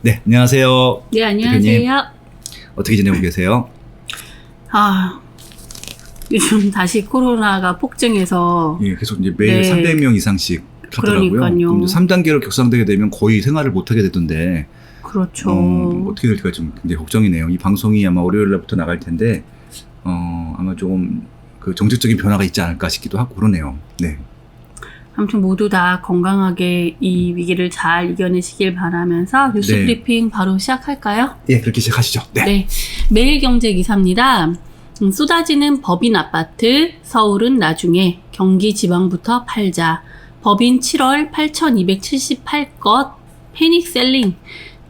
네, 안녕하세요. 네, 안녕하세요. 대표님. 어떻게 지내고 계세요? 요즘 다시 코로나가 폭증해서. 예, 계속 이제 매일 네. 300명 이상씩 하더라고요. 그러니까요. 그럼 이제 3단계로 격상되게 되면 거의 생활을 못하게 되던데, 그렇죠. 어떻게 될까 좀 굉장히 걱정이네요. 이 방송이 아마 월요일 날부터 나갈 텐데, 아마 조금 그 정책적인 변화가 있지 않을까 싶기도 하고 그러네요. 네. 아무튼 모두 다 건강하게 이 위기를 잘 이겨내시길 바라면서 뉴스 네. 브리핑 바로 시작할까요? 예, 그렇게 시작하시죠. 네. 네. 매일경제 기사입니다. 쏟아지는 법인 아파트, 서울은 나중에, 경기 지방부터 팔자. 법인 7월 8,278건, 패닉셀링.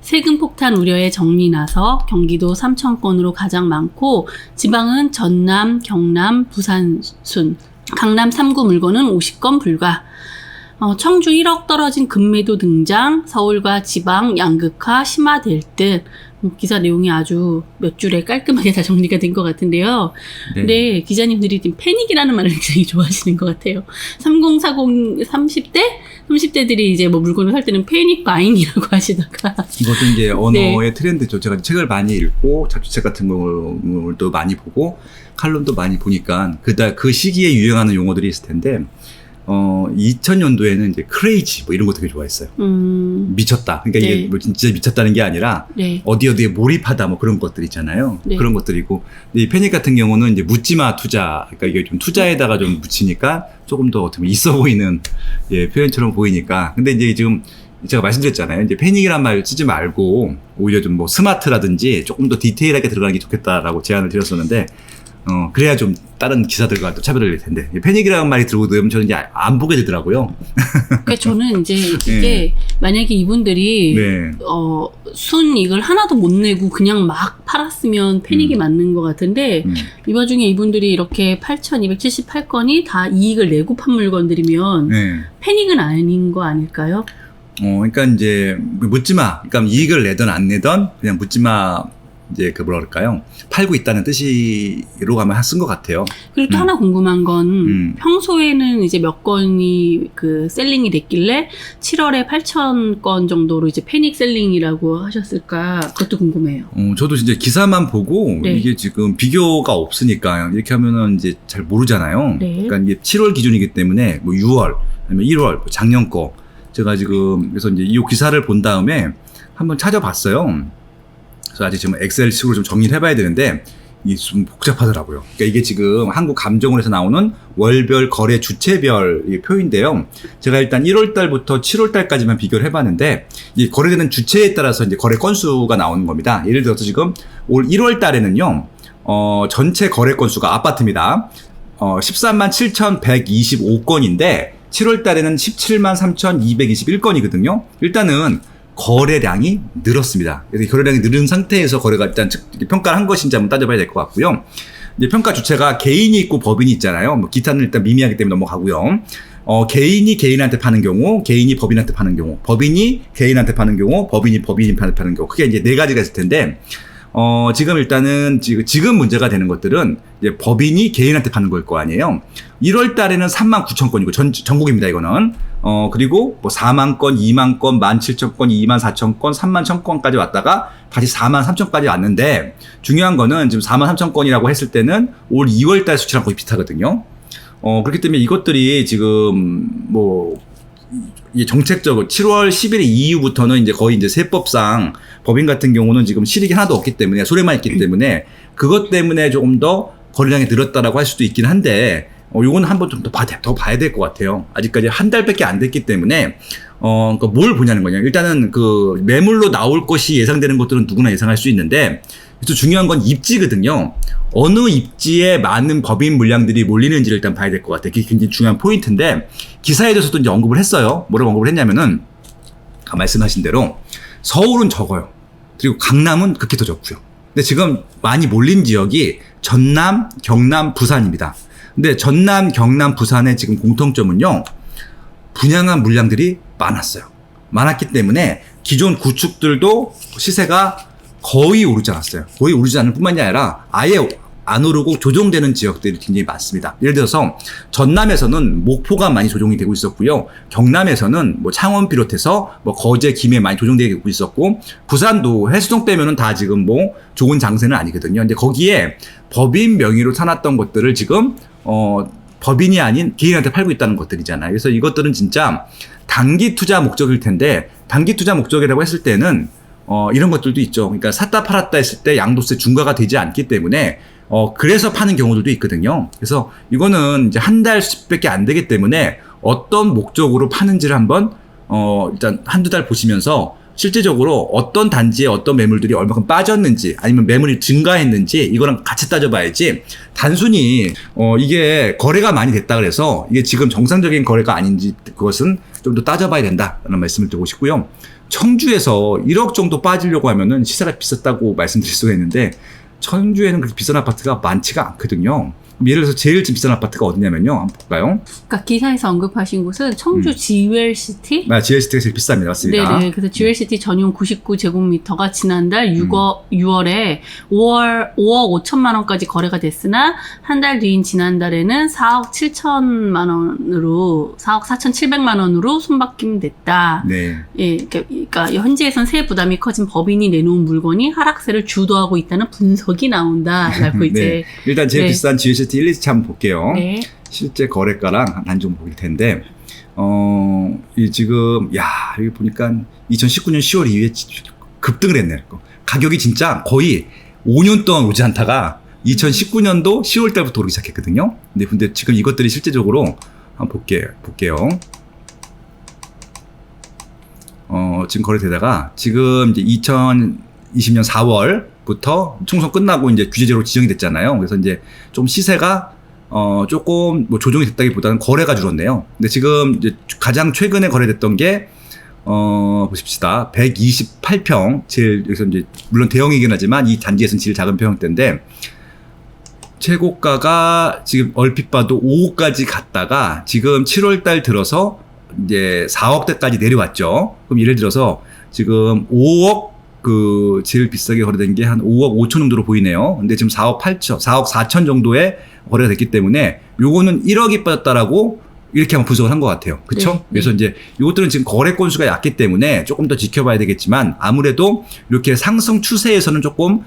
세금 폭탄 우려에 정리 나서 경기도 3,000건으로 가장 많고 지방은 전남, 경남, 부산 순. 강남 3구 물건은 50건 불가. 청주 1억 떨어진 급매도 등장, 서울과 지방 양극화 심화될 듯. 기사 내용이 아주 몇 줄에 깔끔하게 다 정리가 된 것 같은데요. 네. 근데 기자님들이 지금 패닉이라는 말을 굉장히 좋아하시는 것 같아요. 3040, 30대들이 이제 뭐 물건을 살 때는 패닉 바잉이라고 하시다가. 이것도 이제 언어의 네. 트렌드죠. 제가 책을 많이 읽고 잡지책 같은 걸 또 많이 보고 칼럼도 많이 보니까 그 시기에 유행하는 용어들이 있을 텐데 2000년도에는 이제 크레이지 뭐 이런 거 되게 좋아했어요. 미쳤다. 그러니까 네. 이게 뭐 진짜 미쳤다는 게 아니라 네. 어디에 몰입하다 뭐 그런 것들 있잖아요. 네. 그런 것들이고 근데 이 패닉 같은 경우는 이제 묻지마 투자. 그러니까 이게 좀 투자에다가 좀 묻히니까 조금 더 어떻게 보면 있어 보이는 표현처럼 보이니까. 근데 이제 지금 제가 말씀드렸잖아요. 이제 패닉이란 말 쓰지 말고 오히려 좀 뭐 스마트라든지 조금 더 디테일하게 들어가는 게 좋겠다라고 제안을 드렸었는데 그래야 좀 다른 기사들과 또 차별을 낼 텐데 패닉이라는 말이 들어오면 저는 이제 안 보게 되더라고요. 그러니까 저는 이제 이게 네. 만약에 이분들이 네. 순이익을 하나도 못 내고 그냥 막 팔았으면 패닉이 맞는 것 같은데 이 와중에 이분들이 이렇게 8,278건이 다 이익을 내고 판 물건들이면 네. 패닉은 패닉은 아닌 거 아닐까요? 그러니까 이제 묻지마. 그러니까 이익을 내든 안 내든 그냥 묻지마. 이제 그 뭐라 그럴까요? 팔고 있다는 뜻으로 가면 쓴 것 같아요. 그리고 또 하나 궁금한 건 평소에는 이제 몇 건이 그 셀링이 됐길래 7월에 8,000건 정도로 이제 패닉 셀링이라고 하셨을까? 그것도 궁금해요. 저도 이제 기사만 보고 네. 이게 지금 비교가 없으니까 이렇게 하면은 이제 잘 모르잖아요. 네. 그러니까 이게 7월 기준이기 때문에 뭐 6월 아니면 1월 뭐 작년 거 제가 지금 그래서 이제 이 기사를 본 다음에 한번 찾아봤어요. 그래서 아직 지금 엑셀식으로 좀 정리를 해봐야 되는데 이게 좀 복잡하더라고요. 그러니까 이게 지금 한국감정원에서 나오는 월별 거래 주체별 표인데요. 제가 일단 1월 달부터 7월 달까지만 비교를 해봤는데 이 거래되는 주체에 따라서 이제 거래 건수가 나오는 겁니다. 예를 들어서 지금 올 1월 달에는요, 전체 거래 건수가 아파트입니다. 13만 7,125건인데 7월 달에는 17만 3,221건이거든요. 일단은 거래량이 늘었습니다. 그래서 거래량이 늘은 상태에서 거래가 일단 평가를 한 것인지 한번 따져봐야 될 것 같고요. 이제 평가 주체가 개인이 있고 법인이 있잖아요. 뭐 기타는 일단 미미하기 때문에 넘어가고요. 개인이 개인한테 파는 경우, 개인이 법인한테 파는 경우, 법인이 개인한테 파는 경우, 법인이 법인한테 파는 경우. 크게 이제 네 가지가 있을 텐데, 지금 일단은 지금 문제가 되는 것들은 이제 법인이 개인한테 파는 걸 거 아니에요. 1월 달에는 3만 9천 건이고 전국입니다, 이거는. 그리고 뭐 4만 건, 2만 건, 17,000건, 2만 4천 건, 3만 1천 건까지 왔다가 다시 4만 3천까지 왔는데 중요한 거는 지금 4만 3천 건이라고 했을 때는 올 2월 달 수치랑 거의 비슷하거든요. 그렇기 때문에 이것들이 지금 뭐 이 정책적으로 7월 10일 이후부터는 이제 거의 이제 세법상 법인 같은 경우는 지금 실익이 하나도 없기 때문에 소리만 있기 때문에 그것 때문에 조금 더 거래량이 늘었다라고 할 수도 있긴 한데 요거는 한번 좀 더 봐야 될 것 같아요. 아직까지 한 달밖에 안 됐기 때문에 그러니까 뭘 보냐는 거냐. 일단은 그 매물로 나올 것이 예상되는 것들은 누구나 예상할 수 있는데 또 중요한 건 입지거든요. 어느 입지에 많은 법인 물량들이 몰리는지를 일단 봐야 될 것 같아요. 그게 굉장히 중요한 포인트인데 기사에 대해서도 이제 언급을 했어요. 뭐라고 언급을 했냐면은 말씀하신 대로 서울은 적어요. 그리고 강남은 극히 더 적고요. 근데 지금 많이 몰린 지역이 전남, 경남, 부산입니다. 근데 전남, 경남, 부산의 지금 공통점은요. 분양한 물량들이 많았어요. 많았기 때문에 기존 구축들도 시세가 거의 오르지 않았어요. 거의 오르지 않을 뿐만이 아니라 아예 안 오르고 조정되는 지역들이 굉장히 많습니다. 예를 들어서 전남에서는 목포가 많이 조정이 되고 있었고요. 경남에서는 뭐 창원 비롯해서 뭐 거제, 김해 많이 조정되고 있었고, 부산도 해수동 빼면은 다 지금 뭐 좋은 장세는 아니거든요. 근데 거기에 법인 명의로 사놨던 것들을 지금 법인이 아닌 개인한테 팔고 있다는 것들이잖아요. 그래서 이것들은 진짜 단기 투자 목적일 텐데, 단기 투자 목적이라고 했을 때는 이런 것들도 있죠. 그러니까 샀다 팔았다 했을 때 양도세 중과가 되지 않기 때문에 그래서 파는 경우들도 있거든요. 그래서 이거는 이제 한 달 수집밖에 안 되기 때문에 어떤 목적으로 파는지를 한번 일단 한두 달 보시면서 실제적으로 어떤 단지에 어떤 매물들이 얼마큼 빠졌는지, 아니면 매물이 증가했는지, 이거랑 같이 따져봐야지, 단순히 이게 거래가 많이 됐다 그래서 이게 지금 정상적인 거래가 아닌지, 그것은 좀 더 따져봐야 된다라는 말씀을 드리고 싶고요. 청주에서 1억 정도 빠지려고 하면은 시세가 비쌌다고 말씀드릴 수가 있는데, 청주에는 그렇게 비싼 아파트가 많지가 않거든요. 예를 들어서 제일 비싼 아파트가 어디냐면요. 한번 볼까요? 그러니까 기사에서 언급하신 곳은 청주 지웰시티? 지웰시티가 제일 비쌉니다. 맞습니다. 네네. 그래서 지웰시티 전용 99제곱미터가 지난달 6월에 5억 5천만 원까지 거래가 됐으나 한 달 뒤인 지난달에는 4억 4,700만 원으로 손바뀜됐다. 네. 예, 그러니까 현지에선 세액 부담이 커진 법인이 내놓은 물건이 하락세를 주도하고 있다는 분석이 나온다라고 이제. 네. 일단 제일 네. 비싼 지웰시티 1, 2차 한번 볼게요. 네. 실제 거래가랑 단종 보일 텐데, 이 지금, 여기 보니까 2019년 10월 이후에 급등을 했네요. 가격이 진짜 거의 5년 동안 오지 않다가 2019년도 10월 달부터 오르기 시작했거든요. 근데 지금 이것들이 실제적으로 한번 볼게요. 지금 거래되다가 지금 이제 2020년 4월부터 총선 끝나고 이제 규제제로 지정이 됐잖아요. 그래서 이제 좀 시세가 조금 뭐 조정이 됐다기보다는 거래가 줄었네요. 근데 지금 이제 가장 최근에 거래됐던 게 보십시다. 128평, 제일 여기서 이제 물론 대형이긴 하지만 이 단지에서는 제일 작은 평형대인데, 최고가가 지금 얼핏 봐도 5억까지 갔다가 지금 7월 달 들어서 이제 4억대까지 내려왔죠. 그럼 예를 들어서 지금 5억 제일 비싸게 거래된 게 한 5억 5천 정도로 보이네요. 근데 지금 4억 4천 정도에 거래가 됐기 때문에 요거는 1억이 빠졌다라고 이렇게 한번 분석을 한 것 같아요. 그쵸? 네. 그래서 이제 이것들은 지금 거래 건수가 얕기 때문에 조금 더 지켜봐야 되겠지만, 아무래도 이렇게 상승 추세에서는 조금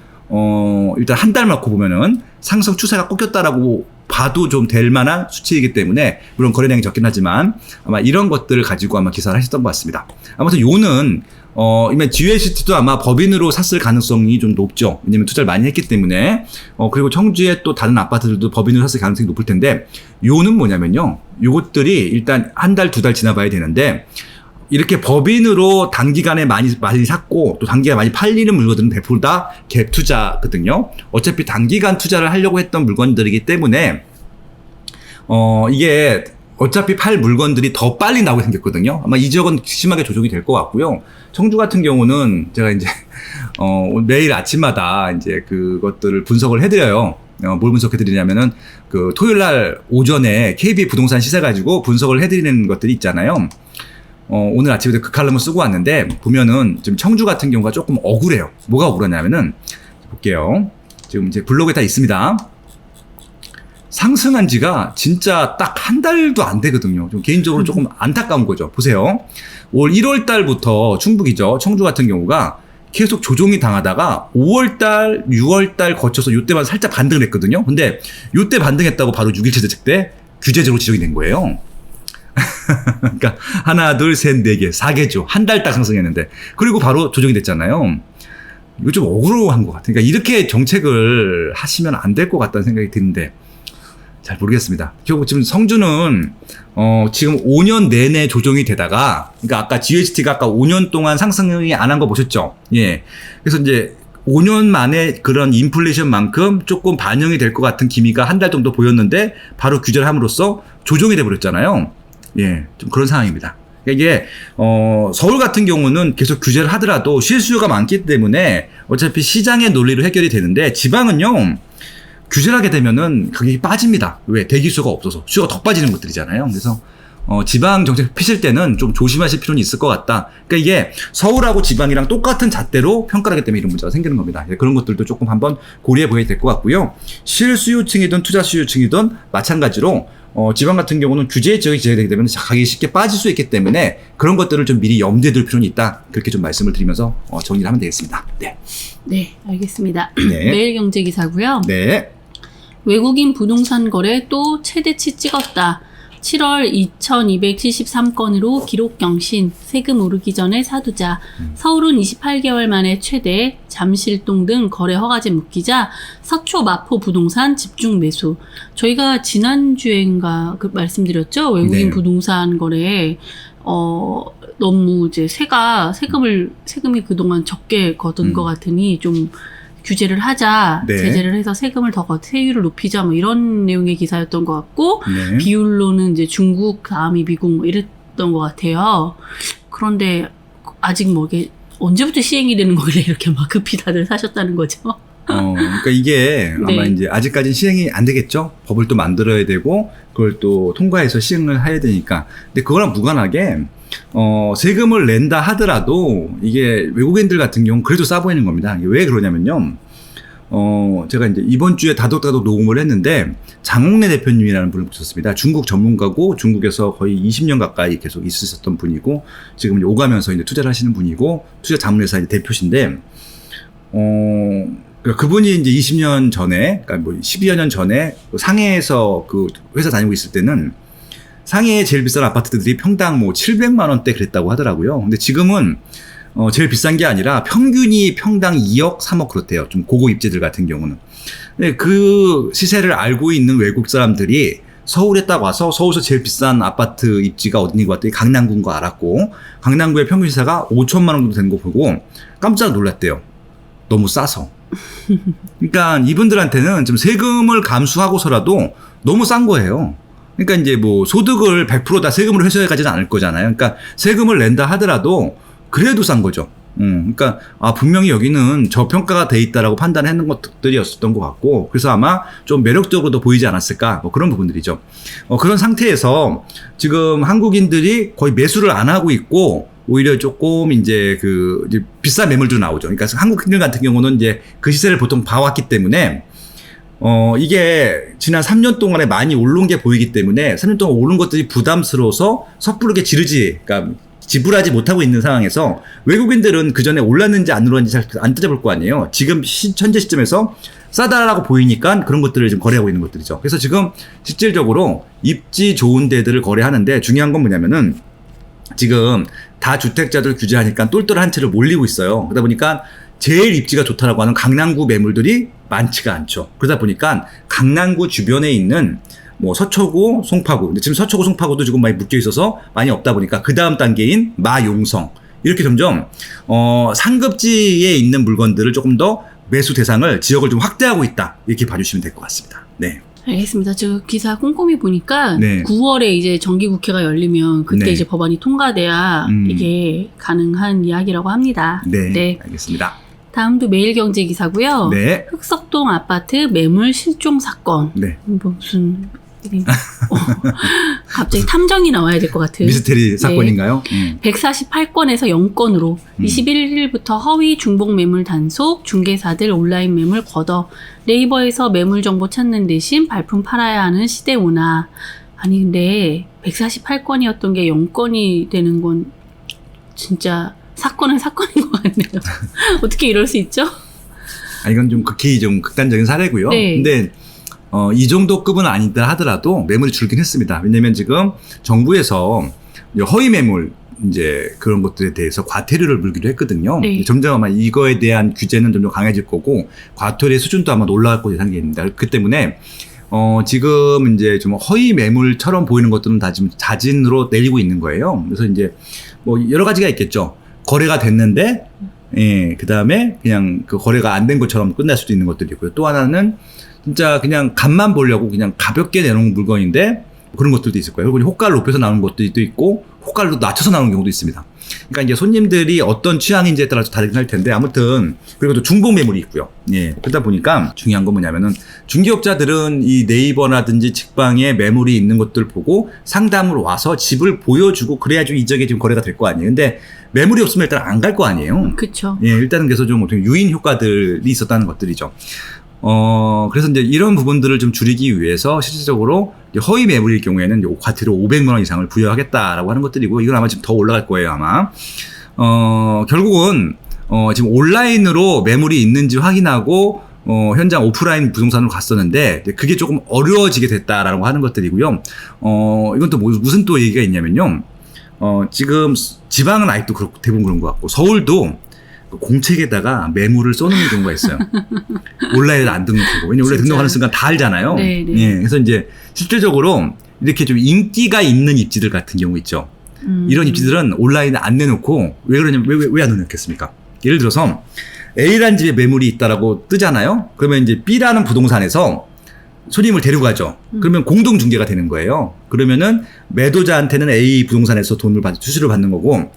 일단 한 달 놓고 보면은 상승 추세가 꺾였다라고 봐도 좀 될 만한 수치이기 때문에, 물론 거래량이 적긴 하지만 아마 이런 것들을 가지고 아마 기사를 하셨던 것 같습니다. 아무튼 요는 이면 지웰시티도 아마 법인으로 샀을 가능성이 좀 높죠. 왜냐면 투자를 많이 했기 때문에. 그리고 청주에 또 다른 아파트들도 법인으로 샀을 가능성이 높을 텐데, 요는 뭐냐면요, 요것들이 일단 한 달, 두 달 지나봐야 되는데, 이렇게 법인으로 단기간에 많이 샀고 또 단기간에 많이 팔리는 물건들은 100% 다 갭 투자거든요. 어차피 단기간 투자를 하려고 했던 물건들이기 때문에 이게 어차피 팔 물건들이 더 빨리 나오게 생겼거든요. 아마 이 지역은 심하게 조정이 될 것 같고요. 청주 같은 경우는 제가 이제 매일 아침마다 이제 그것들을 분석을 해드려요. 뭘 분석해드리냐면은 토요일 날 오전에 KB 부동산 시세 가지고 분석을 해드리는 것들이 있잖아요. 오늘 아침에도 그 칼럼을 쓰고 왔는데, 보면은 지금 청주 같은 경우가 조금 억울해요. 뭐가 억울하냐면은, 볼게요. 지금 이제 블로그에 다 있습니다. 상승한 지가 진짜 딱 한 달도 안 되거든요. 좀 개인적으로 조금 안타까운 거죠. 보세요. 올 1월 달부터 충북이죠. 청주 같은 경우가 계속 조정이 당하다가 5월 달, 6월 달 거쳐서 요때만 살짝 반등을 했거든요. 근데 요때 반등했다고 바로 6일째 대책 때 규제제로 지정이 된 거예요. 그러니까 하나, 둘, 셋, 네 개, 4개죠. 한 달 딱 상승했는데, 그리고 바로 조정이 됐잖아요. 이거 좀 억울한 것 같아요. 그러니까 이렇게 정책을 하시면 안 될 것 같다는 생각이 드는데 잘 모르겠습니다. 결국 지금 성주는 지금 5년 내내 조정이 되다가, 그러니까 아까 GHT가 아까 5년 동안 상승이 안 한 거 보셨죠? 예. 그래서 이제 5년 만에 그런 인플레이션만큼 조금 반영이 될 것 같은 기미가 한 달 정도 보였는데 바로 규제를 함으로써 조정이 돼버렸잖아요. 예, 좀 그런 상황입니다. 이게 서울 같은 경우는 계속 규제를 하더라도 실수요가 많기 때문에 어차피 시장의 논리로 해결이 되는데, 지방은요 규제를 하게 되면은 가격이 빠집니다. 왜? 대기수요가 없어서 수요가 더 빠지는 것들이잖아요. 그래서 지방 정책 피실 때는 좀 조심하실 필요는 있을 것 같다. 그러니까 이게 서울하고 지방이랑 똑같은 잣대로 평가를 하기 때문에 이런 문제가 생기는 겁니다. 그런 것들도 조금 한번 고려해 보셔야 될 것 같고요. 실수요층이든 투자 수요층이든 마찬가지로 지방 같은 경우는 규제 지역이 제외되기 때문에 가격이 쉽게 빠질 수 있기 때문에 그런 것들을 좀 미리 염두에 둘 필요는 있다. 그렇게 좀 말씀을 드리면서 정리를 하면 되겠습니다. 네. 네, 알겠습니다. 네. 매일경제기사고요. 네. 외국인 부동산 거래 또 최대치 찍었다. 7월 2273건으로 기록 경신, 세금 오르기 전에 사두자. 서울은 28개월 만에 최대, 잠실동 등 거래 허가제 묶이자 서초 마포 부동산 집중 매수. 저희가 지난주엔가 말씀드렸죠? 외국인 네. 부동산 거래에 너무 이제 세금이 그동안 적게 걷은 것 같으니 좀 규제를 하자, 네. 제재를 해서 세금을 세율을 높이자, 뭐 이런 내용의 기사였던 것 같고, 네. 비율로는 이제 중국, 다음이 미국, 뭐 이랬던 것 같아요. 그런데 아직 뭐 이게 언제부터 시행이 되는 거길래 이렇게 막 급히 다들 사셨다는 거죠? 그러니까 이게 아마 네. 이제 아직까지는 시행이 안 되겠죠. 법을 또 만들어야 되고 그걸 또 통과해서 시행을 해야 되니까. 근데 그거랑 무관하게 세금을 낸다 하더라도 이게 외국인들 같은 경우는 그래도 싸 보이는 겁니다. 왜 그러냐면요. 제가 이제 이번 주에 다독다독 녹음을 했는데 장홍래 대표님이라는 분을 모셨습니다. 중국 전문가고 중국에서 거의 20년 가까이 계속 있으셨던 분이고 지금 이제 오가면서 이제 투자를 하시는 분이고 투자 자문회사 이제 대표신데 그분이 이제 20년 전에, 그러니까 뭐 12여 년 전에 상해에서 그 회사 다니고 있을 때는 상해의 제일 비싼 아파트들이 평당 뭐 700만 원대 그랬다고 하더라고요. 근데 지금은 제일 비싼 게 아니라 평균이 평당 2억, 3억 그렇대요. 좀 고급 입지들 같은 경우는. 근데 그 시세를 알고 있는 외국 사람들이 서울에 딱 와서 서울에서 제일 비싼 아파트 입지가 어딘지 봤더니 강남구인 거 알았고 강남구의 평균 시세가 5천만 원 정도 되는 거 보고 깜짝 놀랐대요. 너무 싸서. 그러니까 이분들한테는 좀 세금을 감수하고서라도 너무 싼 거예요. 그러니까 이제 뭐 소득을 100% 다 세금으로 회수해 가지는 않을 거잖아요. 그러니까 세금을 낸다 하더라도 그래도 싼 거죠. 그러니까 분명히 여기는 저평가가 돼 있다라고 판단하는 것들이었던 것 같고 그래서 아마 좀 매력적으로도 보이지 않았을까 뭐 그런 부분들이죠. 그런 상태에서 지금 한국인들이 거의 매수를 안 하고 있고 오히려 조금 이제 이제 비싼 매물도 나오죠. 그러니까 한국인들 같은 경우는 이제 그 시세를 보통 봐왔기 때문에 이게 지난 3년 동안에 많이 오른 게 보이기 때문에 3년 동안 오른 것들이 부담스러워서 섣부르게 그러니까 지불하지 못하고 있는 상황에서 외국인들은 그 전에 올랐는지 안 올랐는지 잘 안 따져볼 거 아니에요. 지금 현재 시점에서 싸다라고 보이니까 그런 것들을 지금 거래하고 있는 것들이죠. 그래서 지금 실질적으로 입지 좋은 데들을 거래하는데 중요한 건 뭐냐면은 지금 다주택자들 규제하니까 똘똘한 채로 몰리고 있어요. 그러다 보니까 제일 입지가 좋다라고 하는 강남구 매물들이 많지가 않죠. 그러다 보니까 강남구 주변에 있는 뭐 서초구, 송파구. 근데 지금 서초구, 송파구도 지금 많이 묶여 있어서 많이 없다 보니까 그 다음 단계인 마용성. 이렇게 점점, 상급지에 있는 물건들을 조금 더 매수 대상을, 지역을 좀 확대하고 있다. 이렇게 봐주시면 될 것 같습니다. 네. 알겠습니다. 저 기사 꼼꼼히 보니까 네. 9월에 이제 정기국회가 열리면 그때 네. 이제 법안이 통과돼야 이게 가능한 이야기라고 합니다. 네. 알겠습니다. 다음도 매일경제 기사고요. 네. 흑석동 아파트 매물 실종 사건. 네. 뭐 무슨 갑자기 탐정이 나와야 될 것 같은 미스테리 사건인가요? 148건에서 0건으로 21일부터 허위 중복 매물 단속, 중개사들 온라인 매물 걷어 네이버에서 매물 정보 찾는 대신 발품 팔아야 하는 시대 오나. 아니 근데 148건이었던 게 0건이 되는 건 진짜 사건은 사건인 것 같네요. 어떻게 이럴 수 있죠? 이건 좀 극히 좀 극단적인 사례고요. 네. 근데 이 정도 급은 아니다 하더라도 매물이 줄긴 했습니다. 왜냐면 지금 정부에서 허위 매물 이제 그런 것들에 대해서 과태료를 물기로 했거든요. 네. 점점 아마 이거에 대한 규제는 점점 강해질 거고 과태료의 수준도 아마 올라갈 것으로 예상됩니다. 그 때문에 지금 이제 좀 허위 매물처럼 보이는 것들은 다 지금 자진으로 내리고 있는 거예요. 그래서 이제 뭐 여러 가지가 있겠죠. 거래가 됐는데 그 다음에 그냥 그 거래가 안 된 것처럼 끝날 수도 있는 것들이 있고요. 또 하나는 진짜 그냥 값만 보려고 그냥 가볍게 내놓은 물건인데 그런 것들도 있을 거예요. 그리고 호가를 높여서 나오는 것들도 있고 호가를 낮춰서 나오는 경우도 있습니다. 그러니까 이제 손님들이 어떤 취향인지에 따라서 다르긴 할 텐데 아무튼 그리고 또 중복 매물이 있고요. 예. 그러다 보니까 중요한 건 뭐냐면은 중개업자들은 이 네이버라든지 직방에 매물이 있는 것들 보고 상담으로 와서 집을 보여주고 그래야 좀 이적에 좀 거래가 될 거 아니에요. 근데 매물이 없으면 일단 안 갈 거 아니에요. 그렇죠. 예, 일단은 그래서 좀 어떻게 유인 효과들이 있었다는 것들이죠. 그래서 이제 이런 부분들을 좀 줄이기 위해서 실질적으로 허위 매물일 경우에는 과태료 500만 원 이상을 부여하겠다라고 하는 것들이고 이건 아마 지금 더 올라갈 거예요, 아마. 결국은 지금 온라인으로 매물이 있는지 확인하고 현장 오프라인 부동산으로 갔었는데 그게 조금 어려워지게 됐다라고 하는 것들이고요. 이건 또 무슨 또 얘기가 있냐면요. 지금 지방은 아직도 대부분 그런 것 같고 서울도 공책에다가 매물을 써놓는 경우가 있어요. 온라인에 안 등록하고. 왜냐면 온라인 등록하는 순간 다 알잖아요. 네. 예, 그래서 이제 실질적으로 이렇게 좀 인기가 있는 입지들 같은 경우 있죠. 이런 입지들은 온라인에 안 내놓고 왜 그러냐면 왜 안 내놓겠습니까? 예를 들어서 A라는 집에 매물이 있다라고 뜨잖아요. 그러면 이제 B라는 부동산에서 손님을 데려가죠. 그러면 공동 중개가 되는 거예요. 그러면은 매도자한테는 A 부동산에서 수수료를 받는 거고,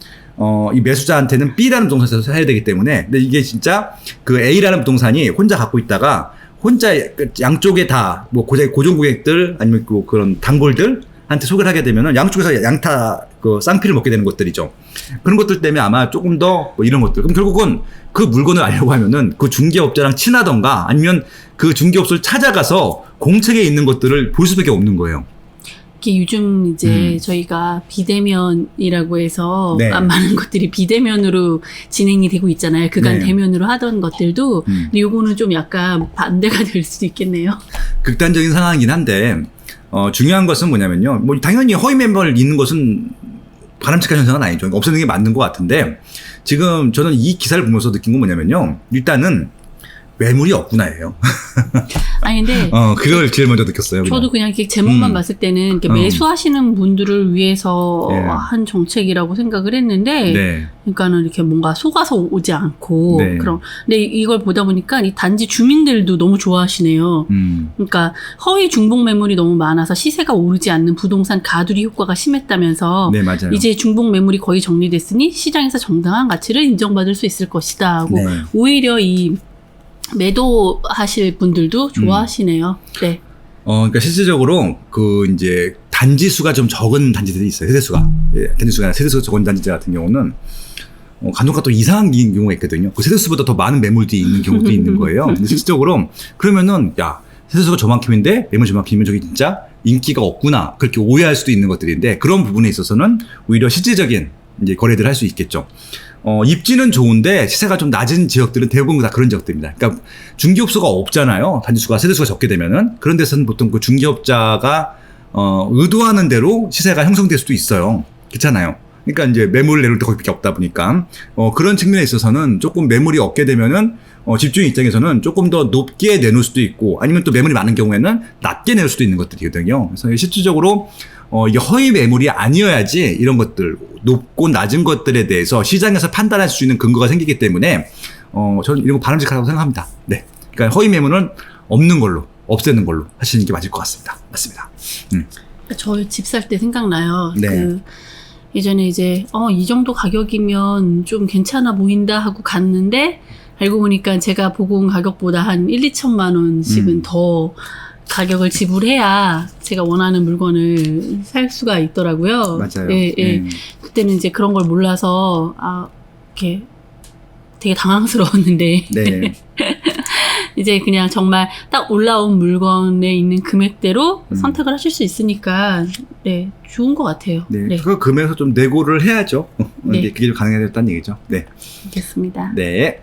이 매수자한테는 B라는 부동산에서 해야 되기 때문에, 근데 이게 진짜 그 A라는 부동산이 혼자 갖고 있다가 혼자 양쪽에 다 뭐 고정 고객들 아니면 그런 단골들한테 소개를 하게 되면은 양쪽에서 양타 그 쌍피를 먹게 되는 것들이죠. 그런 것들 때문에 아마 조금 더 뭐 이런 것들. 그럼 결국은 그 물건을 알려고 하면은 그 중개업자랑 친하던가 아니면 그 중개업소를 찾아가서 공책에 있는 것들을 볼 수밖에 없는 거예요. 이게 요즘 이제 저희가 비대면이라고 해서 네. 많은 것들이 비대면으로 진행이 되고 있잖아요. 그간 네. 대면으로 하던 것들도. 근데 요거는 좀 약간 반대가 될 수도 있겠네요. 극단적인 상황이긴 한데 중요한 것은 뭐냐면요. 뭐 당연히 허위 매물 있는 것은 바람직한 현상은 아니죠. 없애는 게 맞는 것 같은데 지금 저는 이 기사를 보면서 느낀 건 뭐냐면요. 일단은 매물이 없구나예요. 아니 근데 그걸 제일 먼저 느꼈어요. 그냥. 저도 그냥 이렇게 제목만 봤을 때는 이렇게 매수하시는 분들을 위해서 네. 한 정책이라고 생각을 했는데, 네. 그러니까는 이렇게 뭔가 속아서 오지 않고 네. 근데 이걸 보다 보니까 이 단지 주민들도 너무 좋아하시네요. 그러니까 허위 중복 매물이 너무 많아서 시세가 오르지 않는 부동산 가두리 효과가 심했다면서 네, 맞아요. 이제 중복 매물이 거의 정리됐으니 시장에서 정당한 가치를 인정받을 수 있을 것이다 하고 네. 오히려 이 매도하실 분들도 좋아하시네요. 네. 그러니까 실질적으로 그 이제 단지 수가 좀 적은 단지들이 있어요. 세대수가. 예, 세대수가 적은 단지 같은 경우는 간혹가 또 이상한 경우가 있거든요. 그 세대수보다 더 많은 매물들이 있는 경우도 있는 거예요. 근데 실질적으로 그러면은 야 세대수가 저만큼인데 매물 저만큼이면 저기 진짜 인기가 없구나 그렇게 오해할 수도 있는 것들인데 그런 부분에 있어서는 오히려 실질적인 이제 거래들을 할 수 있겠죠. 입지는 좋은데 시세가 좀 낮은 지역들은 대부분 다 그런 지역들입니다. 그러니까 중개업소가 없잖아요. 단지수가 세대수가 적게 되면은 그런 데서는 보통 그 중개업자가 의도하는 대로 시세가 형성될 수도 있어요. 그렇잖아요. 그러니까 이제 매물을 내놓을 때 거기밖에 없다 보니까 그런 측면에 있어서는 조금 매물이 없게 되면은 집주인 입장에서는 조금 더 높게 내놓을 수도 있고 아니면 또 매물이 많은 경우에는 낮게 내놓을 수도 있는 것들이거든요. 그래서 실질적으로 이게 허위 매물이 아니어야지 이런 것들 높고 낮은 것들에 대해서 시장에서 판단할 수 있는 근거가 생기기 때문에 저는 이런 거 바람직하다고 생각합니다. 네, 그러니까 허위 매물은 없는 걸로 없애는 걸로 하시는 게 맞을 것 같습니다. 맞습니다. 저 집 살 때 생각나요. 네. 그 예전에 이제 이 정도 가격이면 좀 괜찮아 보인다 하고 갔는데 알고 보니까 제가 보고 온 가격보다 한 1, 2천만 원씩은 더 가격을 지불해야 제가 원하는 물건을 살 수가 있더라고요. 맞아요. 예, 예. 그때는 이제 그런 걸 몰라서 이렇게 되게 당황스러웠는데 네. 이제 그냥 정말 딱 올라온 물건에 있는 금액대로 선택을 하실 수 있으니까 네, 좋은 것 같아요. 네. 네. 그 금액에서 좀 내고를 해야죠. 네. 그게 좀 가능해졌다는 얘기죠. 네. 알겠습니다. 네.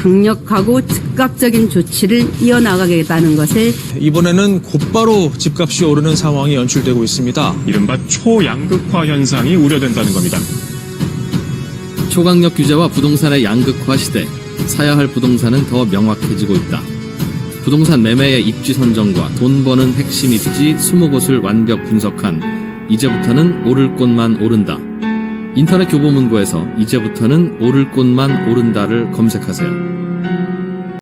강력하고 즉각적인 조치를 이어나가겠다는 것을 이번에는 곧바로 집값이 오르는 상황이 연출되고 있습니다. 이른바 초양극화 현상이 우려된다는 겁니다. 초강력 규제와 부동산의 양극화 시대, 사야 할 부동산은 더 명확해지고 있다. 부동산 매매의 입지 선정과 돈 버는 핵심 입지 20곳을 완벽 분석한 이제부터는 오를 곳만 오른다. 인터넷 교보문고에서 이제부터는 오를 곳만 오른다를 검색하세요.